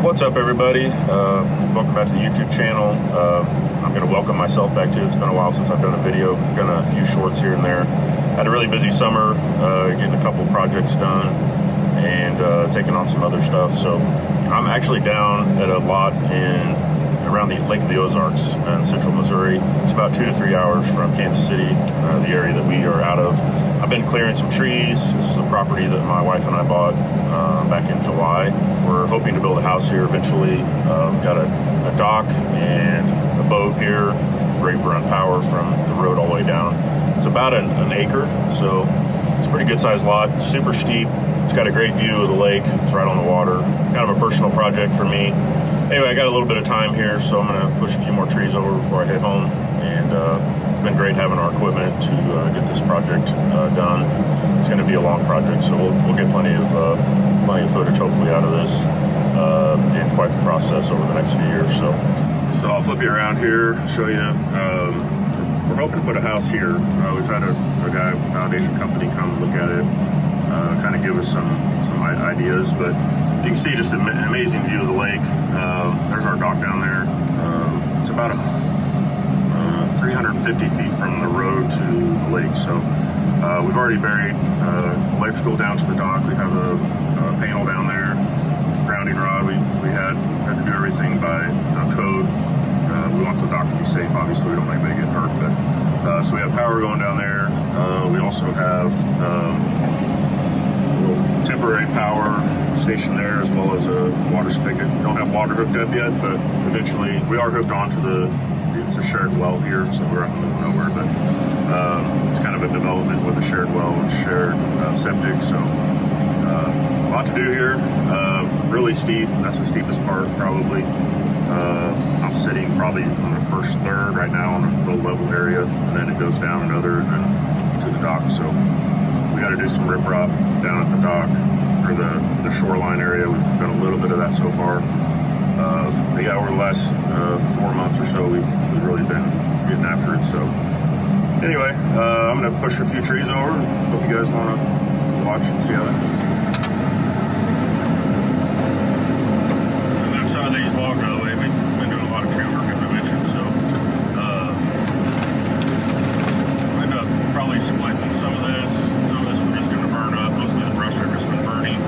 What's up, everybody? Welcome back to the YouTube channel. I'm going to welcome myself back to it. It's been a while since I've done a video. I've done a few shorts here and there. Had a really busy summer, getting a couple projects done and taking on some other stuff. So I'm actually down at a lot around the Lake of the Ozarks in central Missouri. It's about 2 to 3 hours from Kansas City, the area that we are out of. I've been clearing some trees. This is a property that my wife and I bought back in July. We're hoping to build a house here eventually. We've got a dock and a boat here, ready for run power from the road all the way down. It's about an acre, so it's a pretty good sized lot. It's super steep. It's got a great view of the lake. It's right on the water. Kind of a personal project for me. Anyway, I got a little bit of time here, so I'm going to push a few more trees over before I head home. And it's been great having our equipment to get this project done. It's going to be a long project, so we'll get plenty of footage hopefully out of this and quite the process over the next few years. So I'll flip you around here, show you. We're hoping to put a house here. We've had a guy with the foundation company come look at it, kind of give us some ideas, but you can see just an amazing view of the lake. There's our dock down there. It's about 350 feet from the road to the lake. So we've already buried electrical down to the dock. We have a panel down there, grounding rod. We had to do everything by code. We want the dock to be safe. Obviously, we don't want anybody getting hurt. But so we have power going down there. We also have a little temporary power station there, as well as a water spigot. We don't have water hooked up yet, but eventually we are hooked onto it's a shared well here, so we're out in the middle of nowhere, but it's kind of a development with a shared well and shared septic, so a lot to do here. Really steep. That's the steepest part, probably. I'm sitting probably on the first third right now on a low level area, and then it goes down another, and then to the dock. So we got to do some riprap down at the dock, or the shoreline area. We've done a little bit of that so far. Yeah, over the last 4 months or so, we've really been getting after it. So anyway, I'm going to push a few trees over. Hope you guys want to watch and see how that goes. And then some of these logs out of the way. We've been doing a lot of tree work, as I mentioned. So we'll end up probably splitting some of this. Some of this we're just going to burn up. Mostly the brush I've just been burning.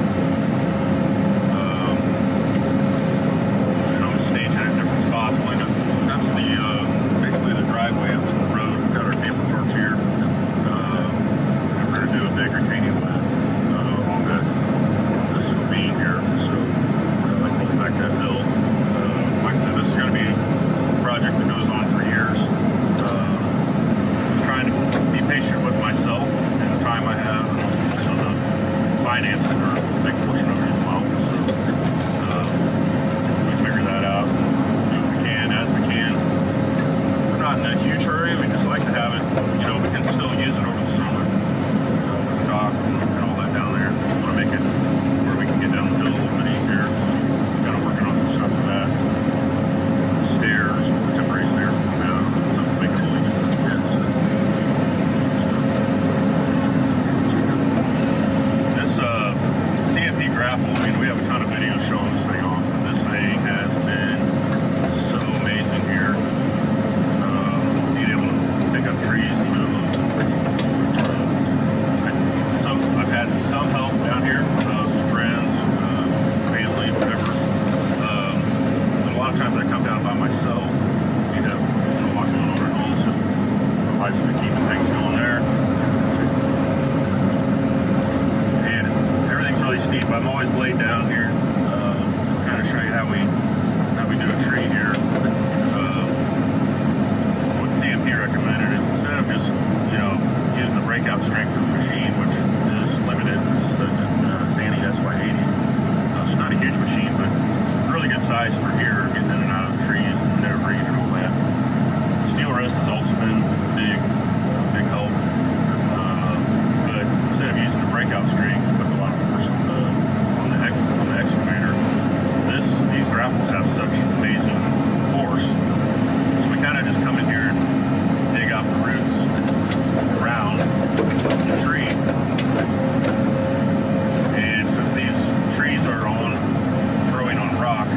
Basically the driveway up to the road. We've got our camper parked here. And we're going to do a big retaining wall along this ravine here. So that rolls back that hill. Like I said, this is going to be a project that goes on for years. Just trying to be patient with myself and the time I have, and also the finances are a big portion of it as well. So we figure that out. Not in a huge hurry. We just like to have it, we can still use it over the summer with the dock and all that down there. Just want to make it where we can get down the hill a little bit easier. So kind of working on some stuff for that. Stairs, temporary stairs will come down. Something to make it a little easier for the kids. This CMP grapple, we have a ton of videos showing this thing off. This thing has been so amazing here. Trees and move them. I've had some help down here, some friends, family, whatever. And a lot of times I come down by myself. We have a lot going on at home, so my wife's been keeping things going there. And everything's really steep. I'm always blade down here. So I'll kind of show you how we do a tree here. CMP recommended is instead of just using the breakout strength of the machine, which is limited. It's the Sandy SY80. It's not a huge machine, but it's a really good size for here, getting in and out of trees and maneuvering and all that. Steel wrist has also been big help. But instead of using the breakout strength, put a lot of force on the excavator. These grapples have such amazing force. So we kind of just come in here and dig out the roots around the tree. And since these trees are growing on rock,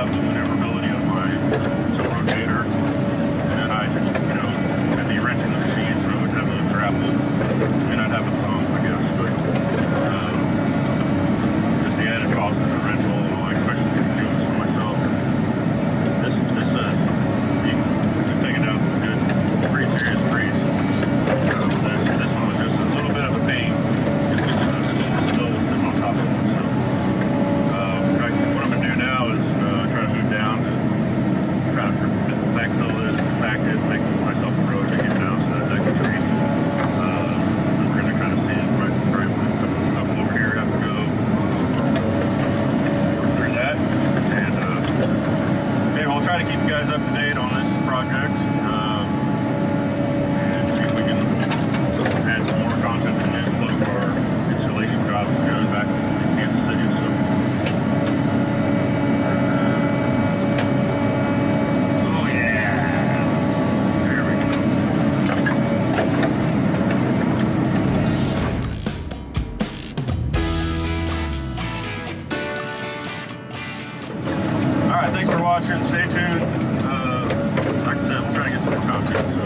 have the maneuverability of my tilt rotator, and then I'd be renting the machine, so I would have a grapple, and I'd have a thumb, I guess, but just the added cost of the rental, especially if I'm doing this for myself. This says you can take it down some good, pretty serious trees. This one was just a little bit of a pain. Still sitting on top of it. So what I'm gonna do now is try to move down and try to backfill this, compact it, make myself a road to get down to that next tree. We're gonna kind of see it right a couple over here. Have to go through that, and maybe we'll try to keep you guys up to date on this project. And see if we can add some more content from this, plus our installation jobs we're doing back in Kansas City. So, oh yeah, there we go. All right, thanks for watching. Stay tuned. Like I said, we'll try to get some more content. So.